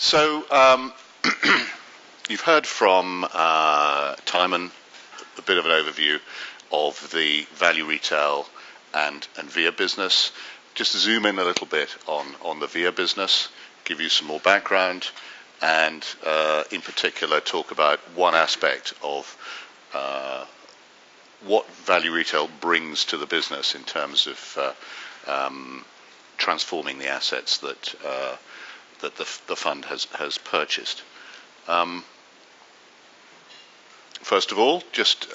So you've heard from Timon a bit of an overview of the value retail and VIA business. Just to zoom in a little bit on the VIA business, give you some more background, and in particular talk about one aspect of what value retail brings to the business in terms of transforming the assets that the fund has purchased. First of all, just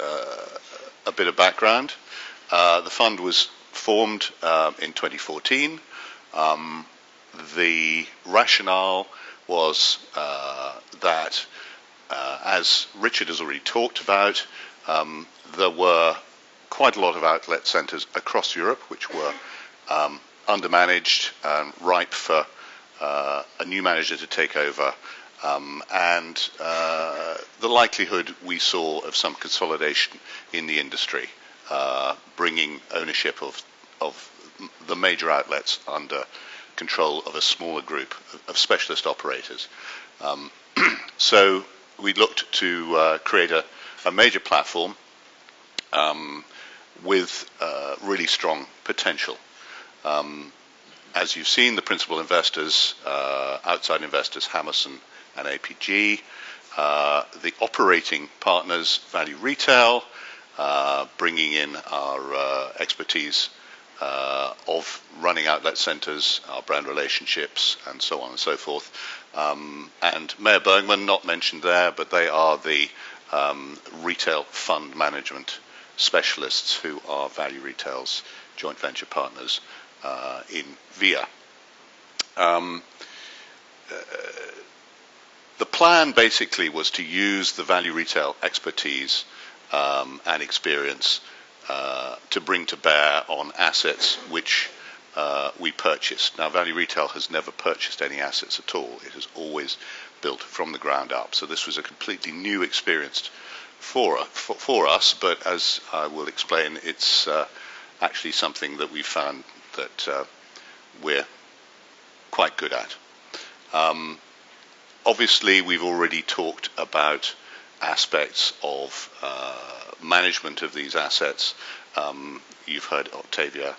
a bit of background. The fund was formed in 2014. The rationale was that, as Richard has already talked about, there were quite a lot of outlet centres across Europe which were undermanaged and ripe for a new manager to take over, and the likelihood we saw of some consolidation in the industry, bringing ownership of the major outlets under control of a smaller group of specialist operators. So we looked to create a major platform with really strong potential. As you've seen, the principal investors, outside investors, Hammerson and APG, the operating partners, Value Retail, bringing in our expertise of running outlet centres, our brand relationships, and so on and so forth. And Mayer Bergman, not mentioned there, but they are the retail fund management specialists who are Value Retail's joint venture partners in VIA. The plan basically was to use the Value Retail expertise and experience to bring to bear on assets which we purchased. Now, Value Retail has never purchased any assets at all. It has always built from the ground up. So this was a completely new experience for us, but as I will explain, it's actually something that we found that we're quite good at. Obviously, we've already talked about aspects of management of these assets. You've heard Octavia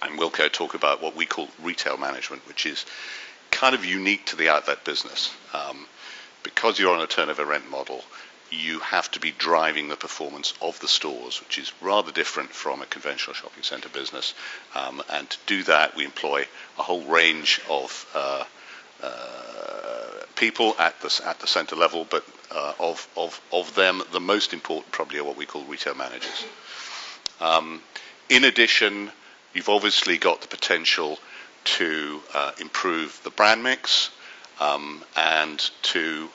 and Wilco talk about what we call retail management, which is kind of unique to the outlet business. Because you're on a turnover rent model, you have to be driving the performance of the stores, which is rather different from a conventional shopping centre business. And to do that, we employ a whole range of people at the centre level, but of them, the most important probably are what we call retail managers. In addition, you've obviously got the potential to improve the brand mix, and to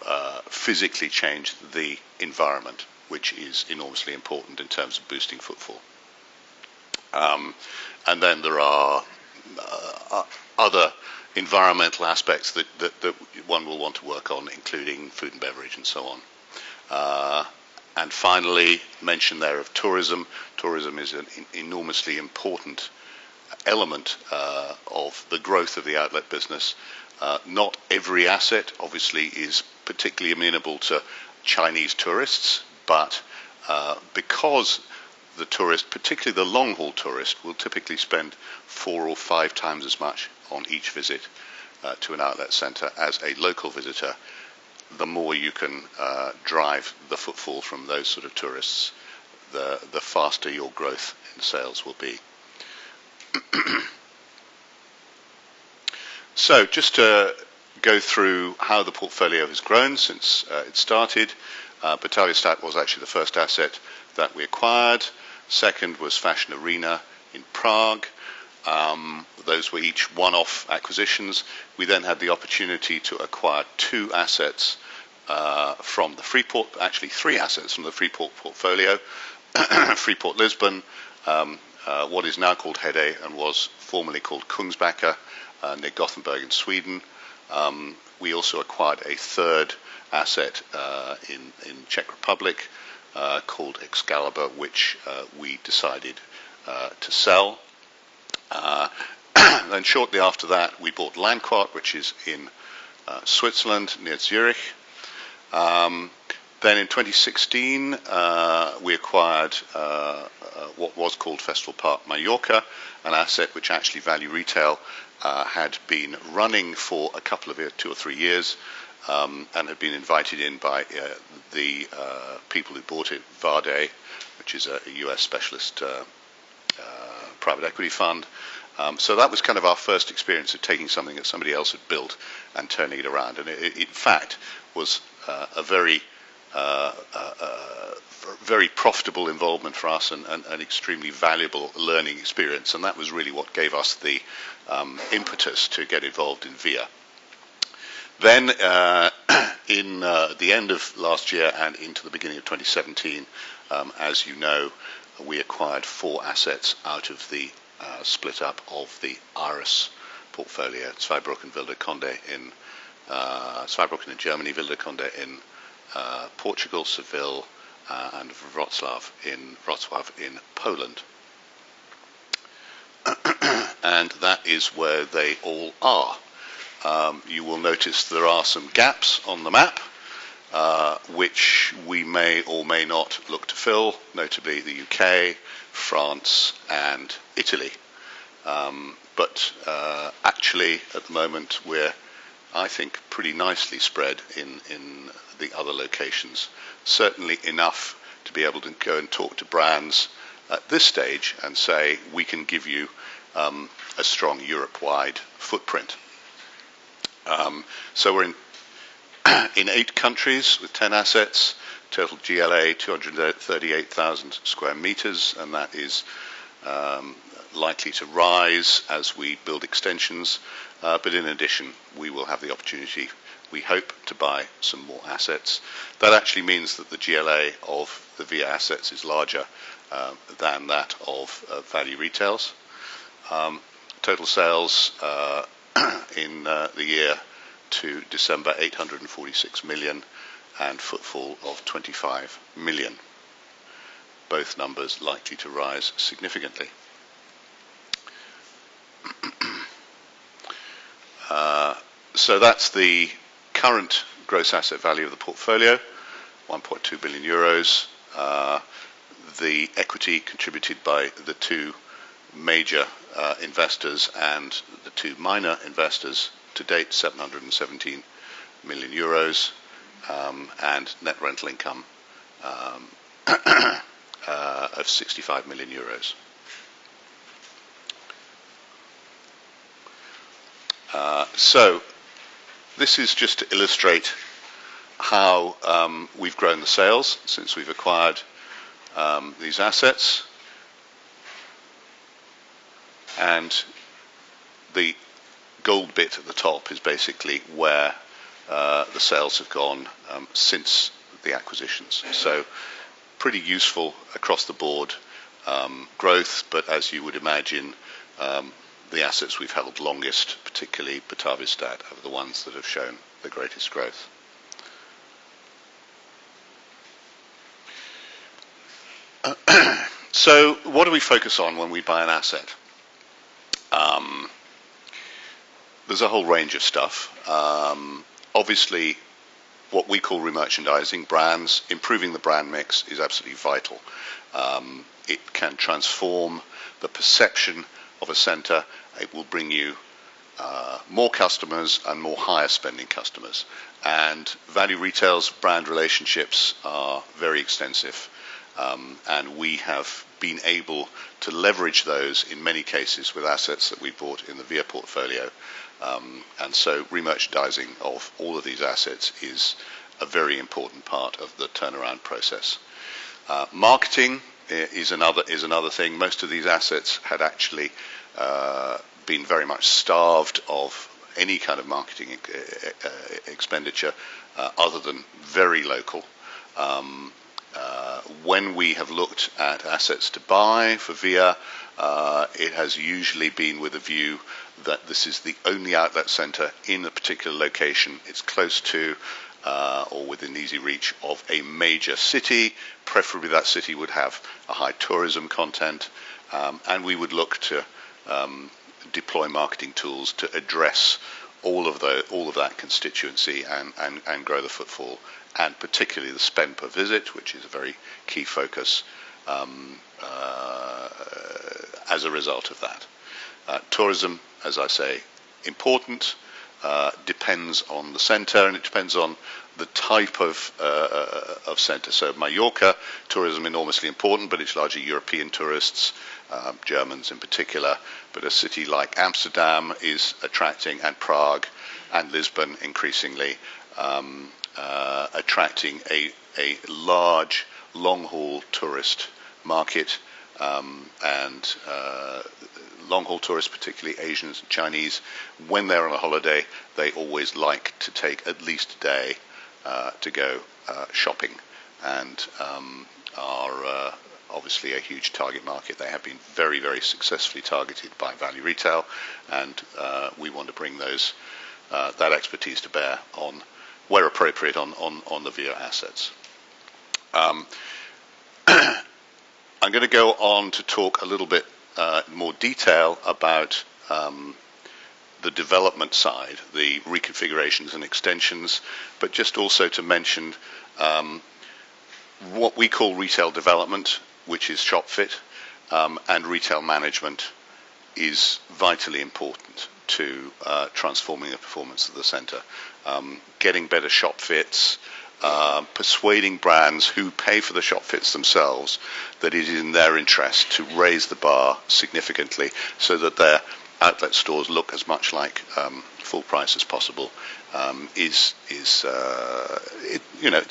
physically change the environment, which is enormously important in terms of boosting footfall. And then there are other environmental aspects that one will want to work on, including food and beverage and so on. And finally, mention there of tourism. Tourism is an enormously important element of the growth of the outlet business. Not every asset, obviously, is particularly amenable to Chinese tourists, but because the tourist, particularly the long-haul tourist, will typically spend 4 or 5 times as much on each visit to an outlet centre as a local visitor, the more you can drive the footfall from those sort of tourists, the faster your growth in sales will be. So just to go through how the portfolio has grown since it started. Batavia Stad was actually the first asset that we acquired. Second was Fashion Arena in Prague. Those were each one-off acquisitions. We then had the opportunity to acquire 2 assets from the Freeport, actually 3 assets from the Freeport portfolio. Freeport Lisbon, what is now called Hede and was formerly called Kungsbacka, near Gothenburg in Sweden. We also acquired a third asset in Czech Republic called Excalibur, which we decided to sell. Then shortly after that, we bought Landquart, which is in Switzerland, near Zurich. Then in 2016, we acquired what was called Festival Park Mallorca, an asset which actually Value Retail had been running for a couple of years, 2 or 3 years, and had been invited in by the people who bought it, Vade, which is a US specialist private equity fund. So that was kind of our first experience of taking something that somebody else had built and turning it around. And it in fact, was a very very profitable involvement for us and an extremely valuable learning experience. And that was really what gave us the impetus to get involved in VIA. Then in the end of last year and into the beginning of 2017, as you know, we acquired 4 assets out of the split up of the Iris portfolio, Zweibrücken Wilde Conde in Zweibrücken in Germany, Wilde Conde in Portugal, Seville, and Wrocław in Poland. And that is where they all are. You will notice there are some gaps on the map, which we may or may not look to fill, notably the UK, France, and Italy. But actually, at the moment, we're, I think, pretty nicely spread in the other locations. Certainly enough to be able to go and talk to brands at this stage and say, we can give you a strong Europe-wide footprint. So we're in 8 countries with 10 assets, total GLA 238,000 square meters, and that is likely to rise as we build extensions. But in addition, we will have the opportunity, we hope, to buy some more assets. That actually means that the GLA of the VIA assets is larger than that of Value Retail's. Total sales in the year to December 846 million and footfall of 25 million. Both numbers likely to rise significantly. So that's the current gross asset value of the portfolio, 1.2 billion euros. The equity contributed by the 2 major investors and the 2 minor investors to date, 717 million euros, and net rental income of 65 million euros. So this is just to illustrate how we've grown the sales since we've acquired these assets. And the gold bit at the top is basically where the sales have gone since the acquisitions. So pretty useful across the board growth, but as you would imagine, the assets we've held longest, particularly Batavia Stad, are the ones that have shown the greatest growth. So what do we focus on when we buy an asset? There's a whole range of stuff. Obviously, what we call remerchandising, brands, improving the brand mix is absolutely vital. It can transform the perception of a centre. It will bring you more customers and more higher spending customers. And Value Retail's brand relationships are very extensive. And we have been able to leverage those in many cases with assets that we bought in the VIA portfolio. And so remerchandising of all of these assets is a very important part of the turnaround process. Marketing is another thing. Most of these assets had actually been very much starved of any kind of marketing expenditure other than very local. When we have looked at assets to buy for VIA, it has usually been with a view that this is the only outlet centre in a particular location. It's close to or within easy reach of a major city. Preferably that city would have a high tourism content, and we would look to deploy marketing tools to address all of that constituency and grow the footfall, and particularly the spend per visit, which is a very key focus as a result of that. Tourism, as I say, important, depends on the centre, and it depends on the type of centre. So Mallorca, tourism enormously important, but it's largely European tourists, Germans in particular. But a city like Amsterdam is attracting, and Prague and Lisbon increasingly, attracting a large long-haul tourist market, and long-haul tourists, particularly Asians and Chinese, when they're on a holiday, they always like to take at least a day to go shopping, and are obviously a huge target market. They have been very, very successfully targeted by Value Retail, and we want to bring that expertise to bear on, where appropriate, on the VIA assets. I'm going to go on to talk a little bit more detail about the development side, the reconfigurations and extensions, but just also to mention what we call retail development, which is shop fit, and retail management is vitally important to transforming the performance of the centre. Getting better shop fits, persuading brands who pay for the shop fits themselves that it is in their interest to raise the bar significantly so that their outlet stores look as much like full price as possible, it's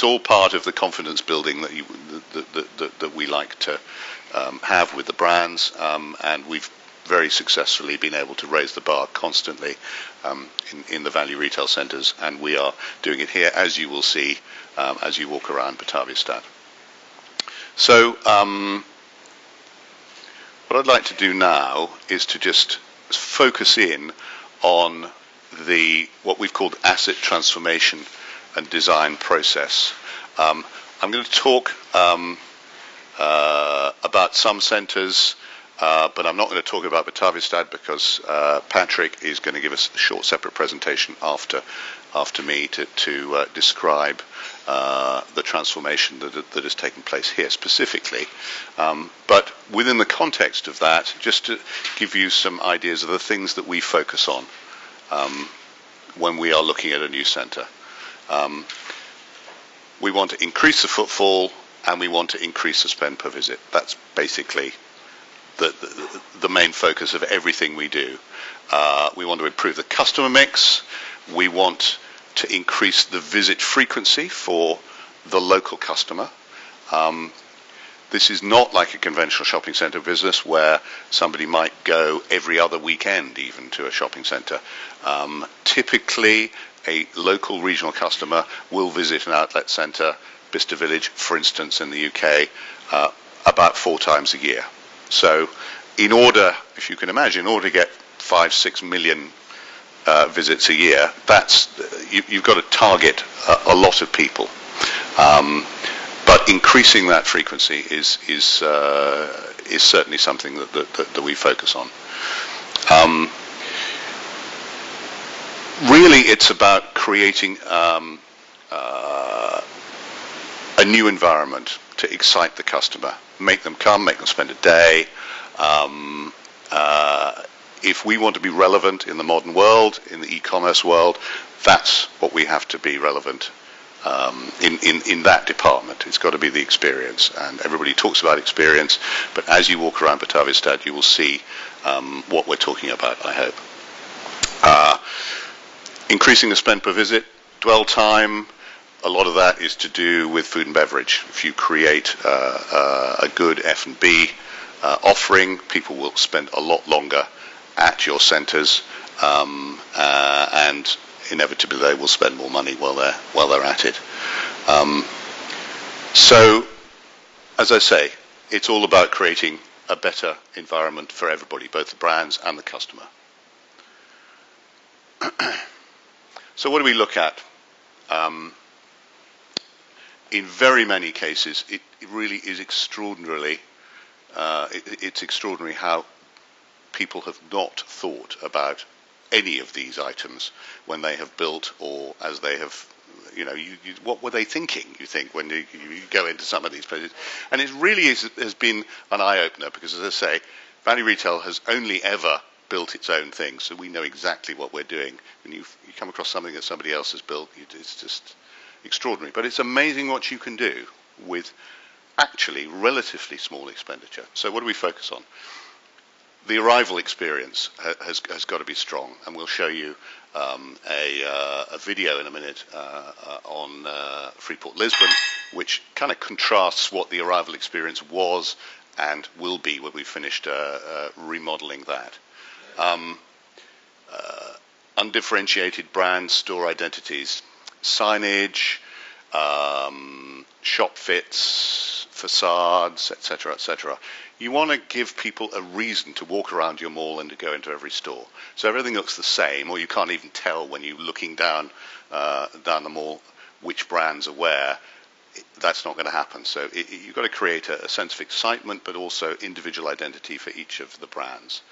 all part of the confidence building that we like to have with the brands, and we've very successfully been able to raise the bar constantly in the value retail centres, and we are doing it here, as you will see as you walk around Batavia Stad. So what I'd like to do now is to just focus in on what we've called asset transformation and design process. I'm going to talk about some centres, but I'm not going to talk about Batavia Stad because Patrick is going to give us a short separate presentation after me to describe the transformation that has taken place here specifically. But within the context of that, just to give you some ideas of the things that we focus on when we are looking at a new centre. We want to increase the footfall, and we want to increase the spend per visit. That's basically the main focus of everything we do. We want to improve the customer mix. We want to increase the visit frequency for the local customer. This is not like a conventional shopping centre business where somebody might go every other weekend even to a shopping centre. Typically, a local regional customer will visit an outlet centre, Bicester Village, for instance, in the UK, about 4 times a year. So in order, if you can imagine, in order to get 5-6 million visits a year, you've got to target a lot of people. But increasing that frequency is certainly something that we focus on. Really, it's about creating a new environment to excite the customer, make them come, make them spend a day. If we want to be relevant in the modern world, in the e-commerce world, that's what we have to be relevant in that department. It's got to be the experience, and everybody talks about experience, but as you walk around Batavia Stad, you will see what we're talking about, I hope. Increasing the spend per visit, dwell time, a lot of that is to do with food and beverage. If you create a good F&B offering, people will spend a lot longer at your centres, and inevitably they will spend more money while they're at it. So, as I say, it's all about creating a better environment for everybody, both the brands and the customer. So what do we look at? In very many cases, it really is extraordinary how people have not thought about any of these items when they have built or as they have, what were they thinking, you think, when you go into some of these places. And it really has been an eye-opener because, as I say, Value Retail has only ever built its own thing, so we know exactly what we're doing. When you come across something that somebody else has built, it's just extraordinary. But it's amazing what you can do with actually relatively small expenditure. So what do we focus on? The arrival experience has got to be strong, and we'll show you a video in a minute on Freeport Lisbon, which kind of contrasts what the arrival experience was and will be when we've finished remodeling that. Undifferentiated brands, store identities, signage, shop fits, facades, etc., etc. You want to give people a reason to walk around your mall and to go into every store. So everything looks the same, or you can't even tell when you're looking down the mall which brands are where. That's not going to happen. So you've got to create a sense of excitement, but also individual identity for each of the brands.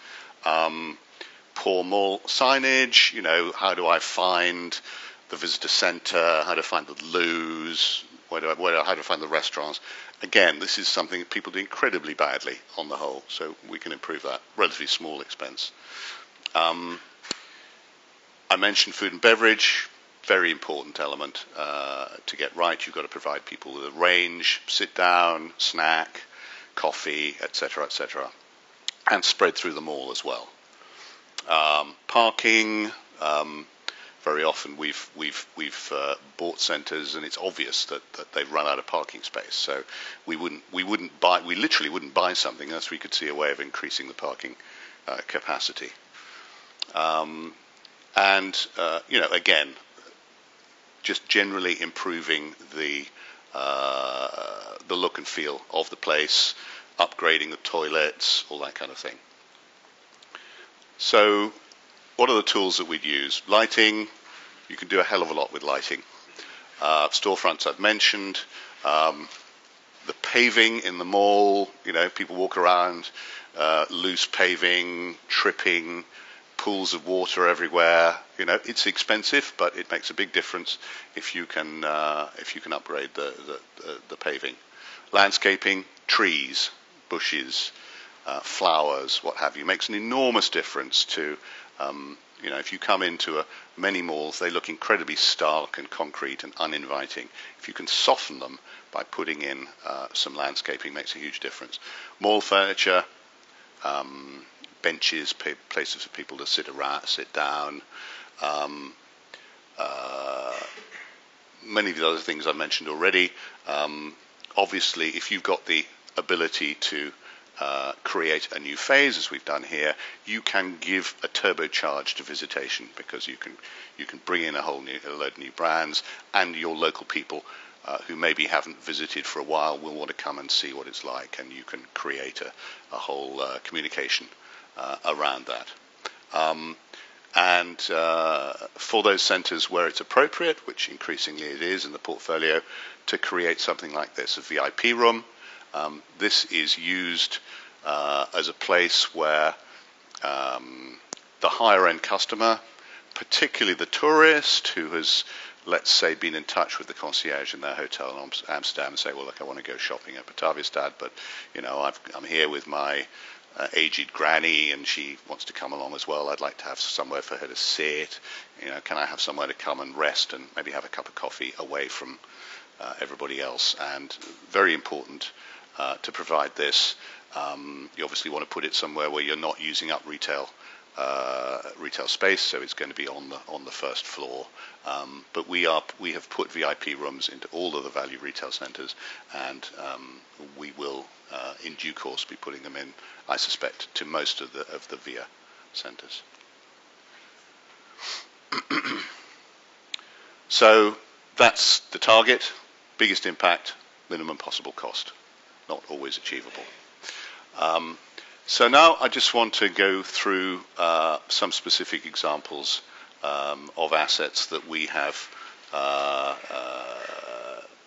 Poor mall signage, how do I find the visitor center, how to find the loos, how to find the restaurants. Again, this is something that people do incredibly badly on the whole, so we can improve that. Relatively small expense. I mentioned food and beverage, very important element to get right. You've got to provide people with a range, sit down, snack, coffee, etc., etc., and spread through the mall as well. Parking. Very often we've bought centres and it's obvious that they've run out of parking space. So we literally wouldn't buy something unless we could see a way of increasing the parking capacity. Again, just generally improving the look and feel of the place, upgrading the toilets, all that kind of thing. So what are the tools that we'd use? Lighting, you can do a hell of a lot with lighting. Storefronts I've mentioned. The paving in the mall, people walk around, loose paving, tripping, pools of water everywhere. It's expensive, but it makes a big difference if you can upgrade the paving. Landscaping, trees, bushes, flowers, what have you, makes an enormous difference to, if you come into many malls, they look incredibly stark and concrete and uninviting. If you can soften them by putting in some landscaping, makes a huge difference. Mall furniture, benches, places for people to sit down. Many of the other things I mentioned already. Obviously, if you've got the ability to create a new phase, as we've done here, you can give a turbocharge to visitation because you can bring in a load of new brands, and your local people who maybe haven't visited for a while will want to come and see what it's like, and you can create a whole communication around that. For those centres where it's appropriate, which increasingly it is in the portfolio, to create something like this, a VIP room. This is used as a place where the higher end customer, particularly the tourist who has, let's say, been in touch with the concierge in their hotel in Amsterdam and say, well, look, I want to go shopping at Batavia Stad, but I'm here with my aged granny and she wants to come along as well. I'd like to have somewhere for her to sit. Can I have somewhere to come and rest and maybe have a cup of coffee away from everybody else? And very important to provide this. You obviously want to put it somewhere where you're not using up retail space, so it's going to be on the first floor. But we have put VIP rooms into all of the Value Retail centres, and we will in due course be putting them in, I suspect, to most of the VIA centres. So that's the target: biggest impact, minimum possible cost. Not always achievable. So now I just want to go through some specific examples of assets that we have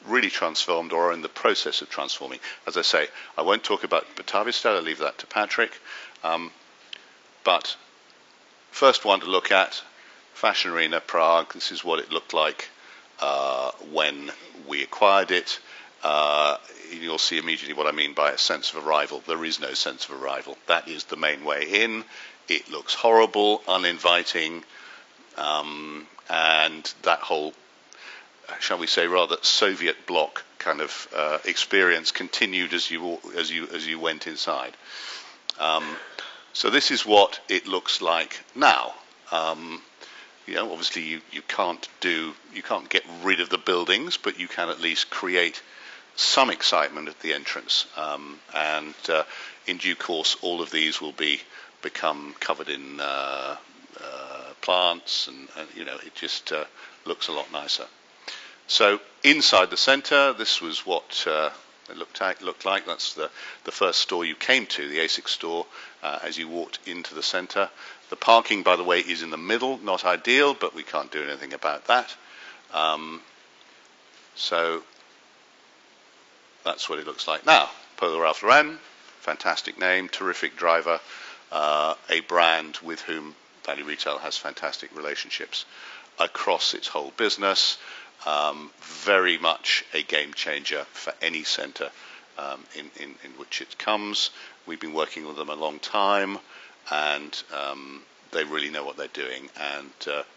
really transformed or are in the process of transforming. As I say, I won't talk about Batavia Stad, I'll leave that to Patrick. But first one to look at, Fashion Arena Prague. This is what it looked like when we acquired it. You'll see immediately what I mean by a sense of arrival. There is no sense of arrival. That is the main way in. It looks horrible, uninviting, and that whole, shall we say, rather Soviet bloc kind of experience continued as you went inside. So this is what it looks like now. Obviously you can't get rid of the buildings, but you can at least create some excitement at the entrance. And in due course, all of these will become covered in plants, and it just looks a lot nicer. So inside the centre, this was what it looked like. That's the first store you came to, the ASICS store, as you walked into the centre. The parking, by the way, is in the middle, not ideal, but we can't do anything about that. So that's what it looks like now. Polo Ralph Lauren, fantastic name, terrific driver, a brand with whom Value Retail has fantastic relationships across its whole business. Very much a game changer for any centre in which it comes. We've been working with them a long time, and they really know what they're doing. And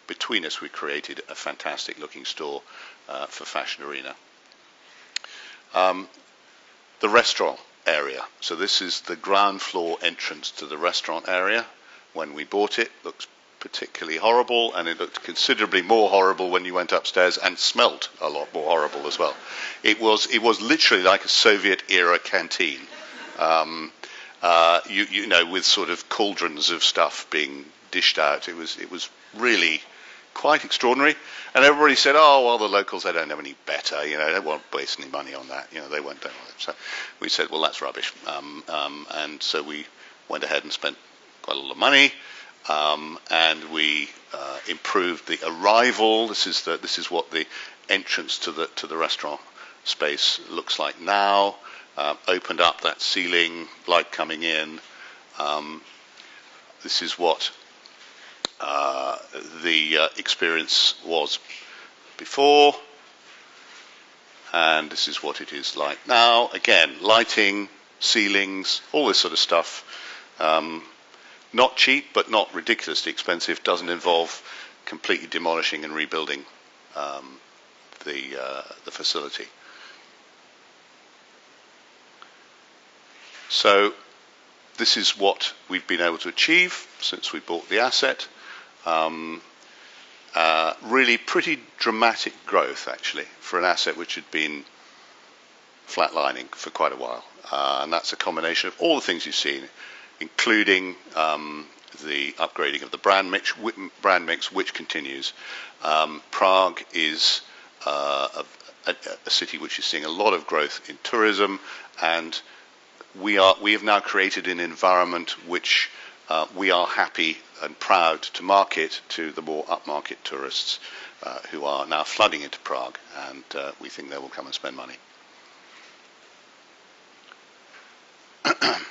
between us, we created a fantastic looking store for Fashion Arena. The restaurant area. So this is the ground floor entrance to the restaurant area. When we bought it, looks particularly horrible, and it looked considerably more horrible when you went upstairs, and smelt a lot more horrible as well. It was literally like a Soviet era canteen, with sort of cauldrons of stuff being dished out. It was really quite extraordinary, and everybody said, "Oh, well, the locals, they don't have any better. They won't waste any money on that. They won't do it." So we said, "Well, that's rubbish," and so we went ahead and spent quite a lot of money. And we improved the arrival. This is what the entrance to the restaurant space looks like now. Opened up that ceiling, light coming in. This is what the experience was before, and this is what it is like now. Again, lighting, ceilings, all this sort of stuff. Not cheap, but not ridiculously expensive. Doesn't involve completely demolishing and rebuilding the facility. So this is what we've been able to achieve since we bought the asset. Really pretty dramatic growth, actually, for an asset which had been flatlining for quite a while. And that's a combination of all the things you've seen, including the upgrading of the brand mix, which continues. Prague is a city which is seeing a lot of growth in tourism, and we have now created an environment which we are happy and proud to market to the more upmarket tourists who are now flooding into Prague, and we think they will come and spend money.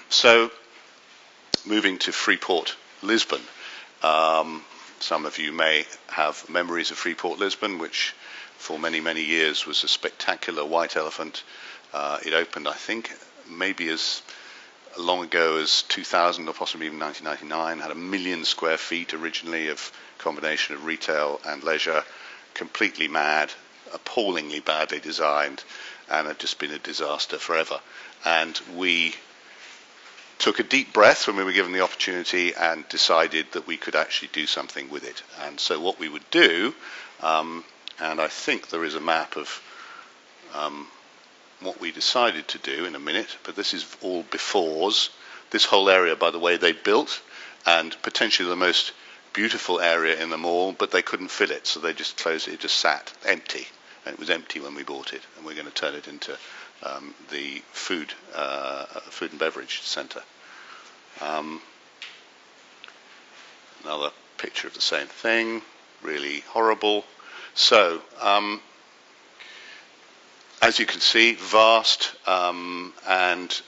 So, moving to Freeport, Lisbon. Some of you may have memories of Freeport, Lisbon, which for many, many years was a spectacular white elephant. It opened, I think, maybe as long ago as 2000 or possibly even 1999, had 1 million square feet originally of combination of retail and leisure, completely mad, appallingly badly designed, and had just been a disaster forever. And we took a deep breath when we were given the opportunity and decided that we could actually do something with it. And so what we would do, and I think there is a map of what we decided to do in a minute, but this is all befores. This whole area, by the way, they built, and potentially the most beautiful area in the mall, but they couldn't fill it, so they just closed it. It just sat empty, and it was empty when we bought it, and we're going to turn it into the food and beverage centre. Another picture of the same thing, really horrible. So, as you can see, vast, and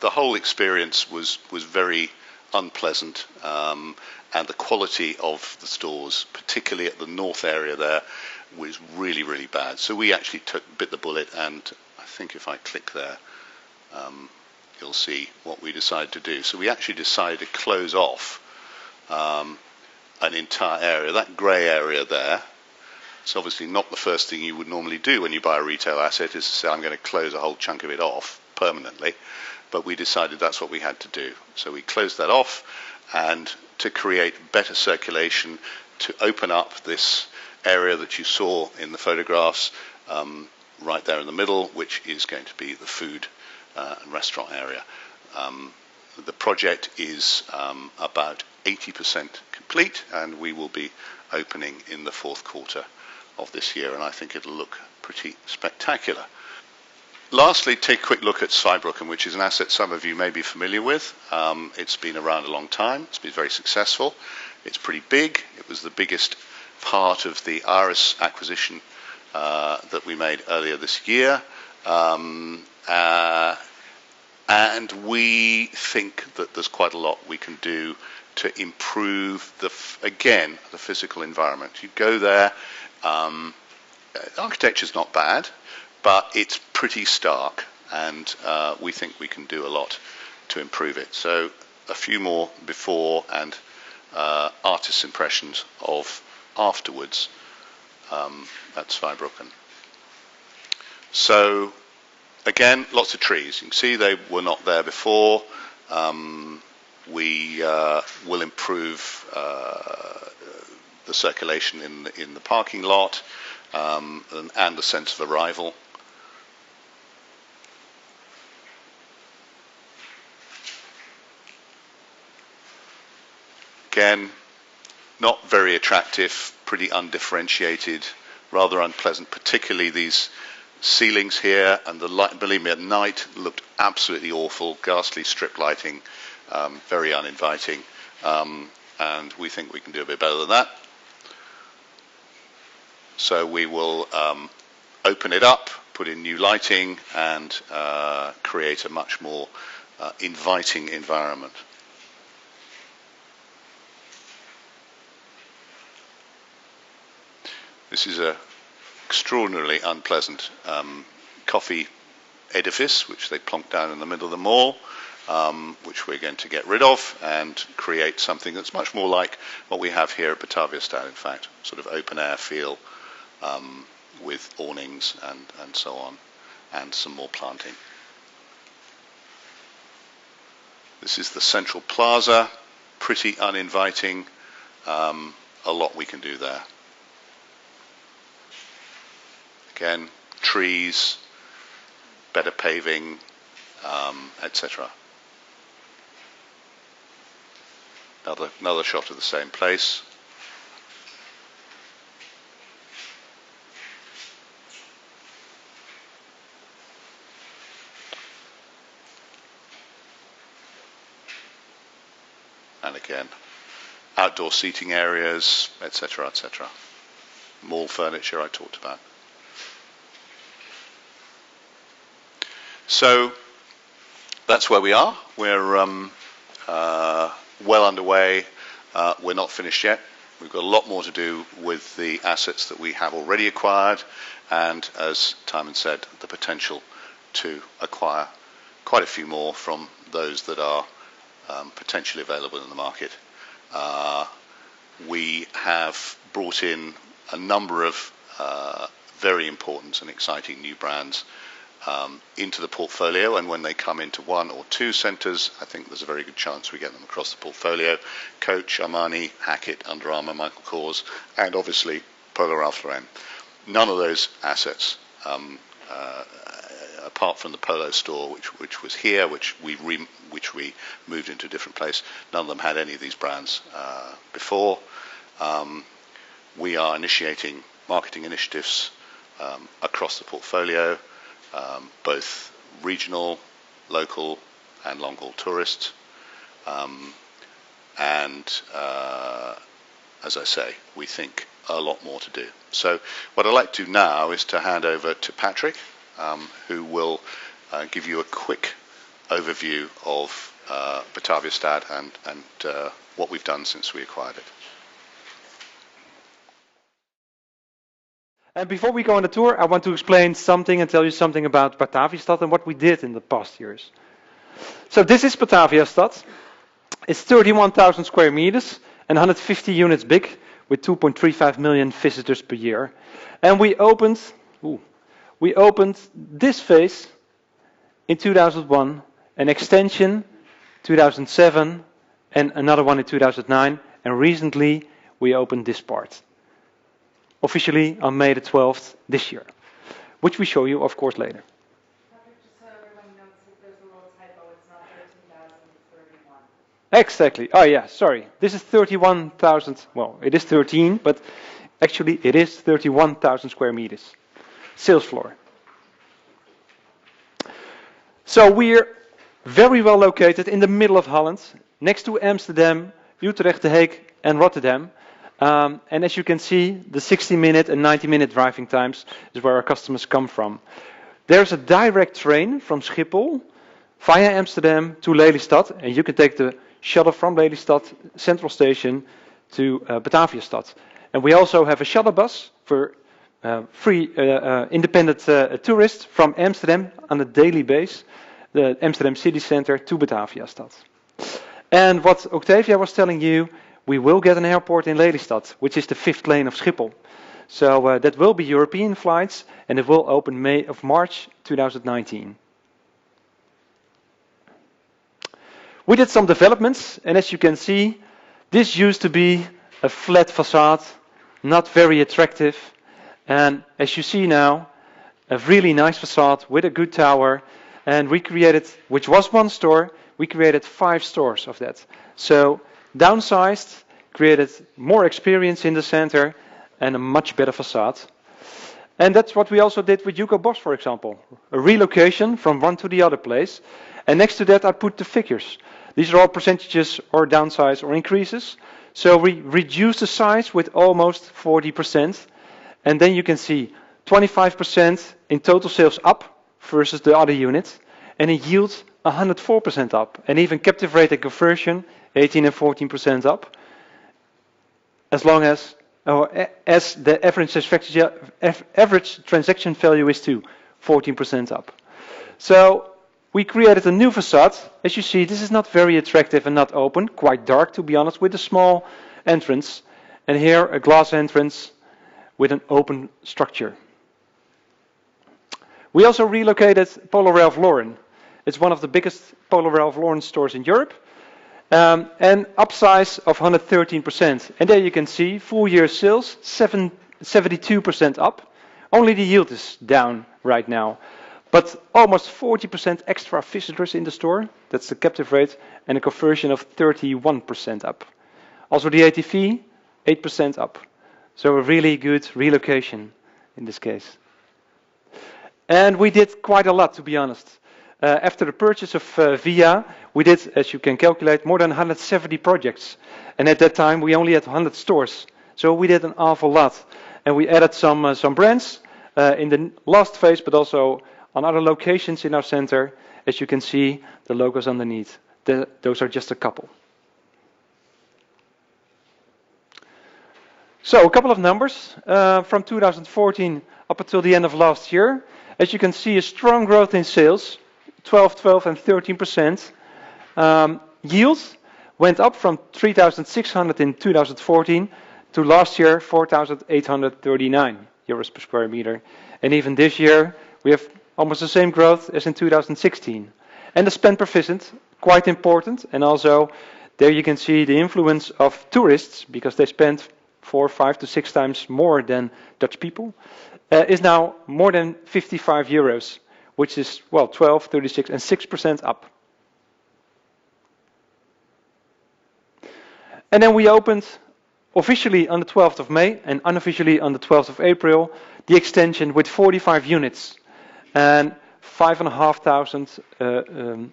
the whole experience was very unpleasant, and the quality of the stores, particularly at the north area there, was really, really bad. So we actually bit the bullet, and I think if I click there, you'll see what we decided to do. So we actually decided to close off an entire area. That grey area there, it's obviously not the first thing you would normally do when you buy a retail asset, is to say, I'm going to close a whole chunk of it off permanently. But we decided that's what we had to do. So we closed that off, and to create better circulation, to open up this area that you saw in the photographs right there in the middle, which is going to be the food and restaurant area. The project is about 80% complete, and we will be opening in the fourth quarter of this year, and I think it'll look pretty spectacular. Lastly, take a quick look at Zweibrücken, which is an asset some of you may be familiar with. It's been around a long time. It's been very successful. It's pretty big. It was the biggest part of the Iris acquisition that we made earlier this year. And we think that there's quite a lot we can do to improve, the physical environment. You go there, architecture's not bad, but it's pretty stark, and we think we can do a lot to improve it. So a few more before and artist's impressions of afterwards at Zweibrücken. So again, lots of trees. You can see they were not there before. We will improve the circulation in the parking lot and the sense of arrival. Again, not very attractive, pretty undifferentiated, rather unpleasant, particularly these ceilings here, and the light, believe me, at night looked absolutely awful, ghastly strip lighting, very uninviting, and we think we can do a bit better than that. So we will open it up, put in new lighting, and create a much more inviting environment. This is an extraordinarily unpleasant coffee edifice, which they plonked down in the middle of the mall, which we're going to get rid of and create something that's much more like what we have here at Batavia Stad, in fact, sort of open air feel with awnings and so on, and some more planting. This is the central plaza, pretty uninviting, a lot we can do there. Again, trees, better paving, etc. Another shot of the same place. And again, outdoor seating areas, etc., etc. Mall furniture I talked about. So that's where we are. We're well underway. We're not finished yet. We've got a lot more to do with the assets that we have already acquired, and as Timon said, the potential to acquire quite a few more from those that are potentially available in the market. We have brought in a number of very important and exciting new brands into the portfolio, and when they come into one or two centres, I think there's a very good chance we get them across the portfolio. Coach, Armani, Hackett, Under Armour, Michael Kors, and obviously Polo Ralph Lauren. None of those assets, apart from the Polo store, which was here, which we moved into a different place, none of them had any of these brands before. We are initiating marketing initiatives across the portfolio, both regional, local, and long-haul tourists. And as I say, we think a lot more to do. So what I'd like to do now is to hand over to Patrick, who will give you a quick overview of Batavia Stad and what we've done since we acquired it. And before we go on the tour, I want to explain something and tell you something about Batavia Stad and what we did in the past years. So this is Batavia Stad. It's 31,000 square meters and 150 units big with 2.35 million visitors per year. And we opened this phase in 2001, an extension 2007 and another one in 2009, and recently we opened this part. Officially on May the 12th this year, which we show you of course later. Patrick, just so everyone knows, there's a little typo, it's not 13,000, it's 31. Exactly. Oh yeah, sorry. This is 31,000, well, it is 13, but actually it is 31,000 square meters. Sales floor. So we're very well located in the middle of Holland, next to Amsterdam, Utrecht, The Hague and Rotterdam. And as you can see, the 60-minute and 90-minute driving times is where our customers come from. There's a direct train from Schiphol via Amsterdam to Lelystad, and you can take the shuttle from Lelystad Central Station to Batavia Stad. And we also have a shuttle bus for free independent tourists from Amsterdam on a daily basis, the Amsterdam city center to Batavia Stad. And what Octavia was telling you, we will get an airport in Lelystad, which is the 5th lane of Schiphol. So that will be European flights, and it will open March 2019. We did some developments, and as you can see, this used to be a flat facade, not very attractive. And as you see now, a really nice facade with a good tower. And we created, which was one store, we created 5 stores of that. So downsized, created more experience in the center and a much better facade. And that's what we also did with Hugo Boss, for example. A relocation from one to the other place. And next to that I put the figures. These are all percentages or downsize or increases. So we reduced the size with almost 40%. And then you can see 25% in total sales up versus the other units. And it yields 104% up. And even captive rate and conversion 18 and 14% up, as long as the average transaction value is too 14% up. So we created a new facade. As you see, this is not very attractive and not open, quite dark to be honest, with a small entrance, and here a glass entrance with an open structure. We also relocated Polo Ralph Lauren. It's one of the biggest Polo Ralph Lauren stores in Europe. And upsize of 113%. And there you can see full year sales 72% up. Only the yield is down right now. But almost 40% extra visitors in the store. That's the captive rate. And a conversion of 31% up. Also the ATV 8% up. So a really good relocation in this case. And we did quite a lot, to be honest. After the purchase of Via, we did, as you can calculate, more than 170 projects. And at that time, we only had 100 stores. So we did an awful lot. And we added some brands in the last phase, but also on other locations in our center. As you can see, the logos underneath. Those are just a couple. So a couple of numbers from 2014 up until the end of last year. As you can see, a strong growth in sales. 12 and 13%. Yield went up from 3,600 in 2014 to last year 4,839 euros per square meter. And even this year we have almost the same growth as in 2016. And the spend per visit, quite important. And also there you can see the influence of tourists, because they spend 4, 5 to 6 times more than Dutch people, is now more than 55 euros. Which is, well, 12, 36 and 6% up. And then we opened officially on the 12th of May and unofficially on the 12th of April the extension with 45 units and 5,500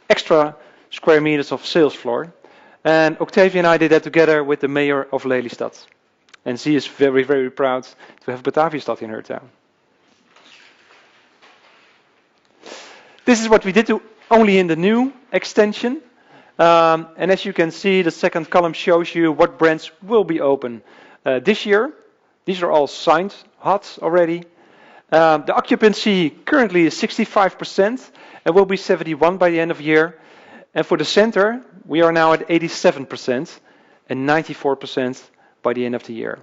extra square meters of sales floor. And Octavia and I did that together with the mayor of Lelystad. And she is very, very proud to have Batavia Stad in her town. This is what we did to only in the new extension. And as you can see, the second column shows you what brands will be open this year. These are all signed HOTs already. The occupancy currently is 65% and will be 71% by the end of the year. And for the center, we are now at 87% and 94% by the end of the year.